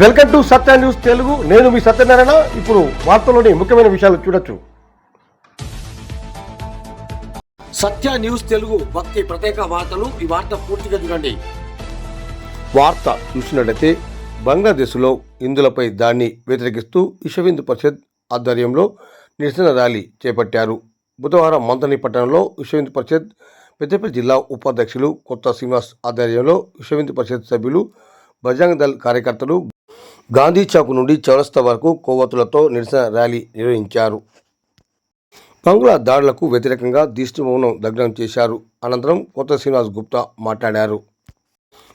Welcome to Satya news Telugu. నేను మీ సత్యనారాయణ. ఇప్పుడు వార్తల్లోని ముఖ్యమైన విషయాలు చూడొచ్చు. సత్య న్యూస్ తెలుగు భక్తి ప్రత్యేక వార్తలు. ఈ వార్త పూర్తిగా చూడండి. వార్త చూసినట్లయితే బంగ్లాదేశ్లో హిందువులపై దాడిని వ్యతిరేకిస్తూ విశ్వ హిందూ పరిషత్ ఆధ్వర్యంలో నిరసన ర్యాలీ చేపట్టారు. బుధవారం మంతని పట్టణంలో విశ్వ హిందూ పరిషత్ పెద్దపల్లి జిల్లా ఉపాధ్యక్షులు కొత్త శ్రీనివాస్ ఆధ్వర్యంలో విశ్వ హిందూ పరిషత్ సభ్యులు, బజరంగ్ దళ్ కార్యకర్తలు గాంధీ చౌక్ నుండి చౌరస్తా వరకు కొవ్వొత్తులతో నిరసన ర్యాలీ నిర్వహించారు. బంగ్లా దాడులకు వ్యతిరేకంగా దిష్టి మౌనం దగ్ధం చేశారు. అనంతరం కొత్త శ్రీనివాస్ గుప్తా మాట్లాడారు.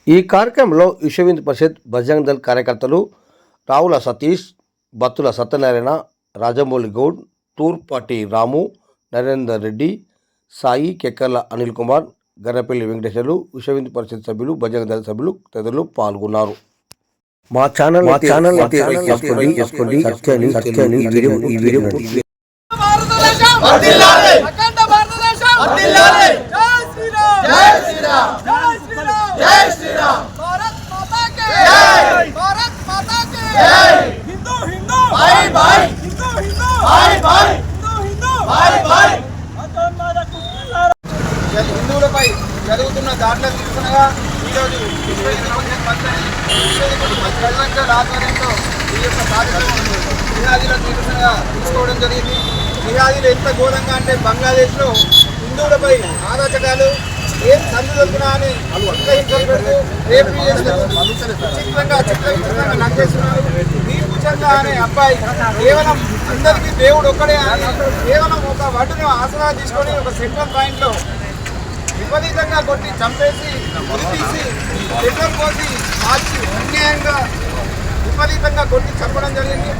ఈ కార్యక్రమంలో విశ్వ హిందూ పరిషత్, బజరంగ్ దళ్ కార్యకర్తలు రావుల సతీష్, బత్తుల సత్యనారాయణ, రాజమౌళి గౌడ్, తూర్పాటి రాము, నరేందర్ రెడ్డి, సాయి, కెక్కర్ల అనిల్ కుమార్, గర్రపల్లి వెంకటేశ్వర్లు, విశ్వ హిందూ పరిషత్ సభ్యులు, బజరంగ్ దళ్ సభ్యులు తదితరులు పాల్గొన్నారు. మా ఛానల్ చేసుకోండి. సత్య న్యూస్ ఈ వీడియో అఖండ భారతదేశం వర్ధిల్లాలి. జై శ్రీరామ్, జై శ్రీరామ్, జై శ్రీరామ్, జై శ్రీరామ్. భారత్ మాతా కి జై, భారత్ మాతా కి జై. హిందూ హిందూ భాయ్ భాయ్, హిందూ హిందూ భాయ్ భాయ్, హిందూ హిందూ భాయ్ భాయ్. హిందువులపై జరుగుతున్న దాడులకు నిరసనగా ఈరోజు విశ్వ హిందూ పరిషత్ ఆధ్వర్యంలో ఈ యొక్క కార్యక్రమం నిహాదీలకు నిరసనగా తీసుకోవడం జరిగింది. నిహాదీలు ఎంత ఘోరంగా అంటే బంగ్లాదేశ్లో హిందువులపై ఆరాచకాలు, ఏం సందు దొరికినా అని రేపు చిత్రంగా నచ్చేస్తున్నారు. దీపుచంద్ర అనే అబ్బాయి కేవలం అందరికీ దేవుడు ఒక్కడే అని కేవలం ఒక వడ్డును ఆసరా తీసుకొని ఒక సెంట్రల్ పాయింట్లో విపరీతంగా కొట్టి చంపేసి తీసి పెట్రోల్ పోసి మార్చి అన్యాయంగా విపరీతంగా కొట్టి చంపడం జరిగింది.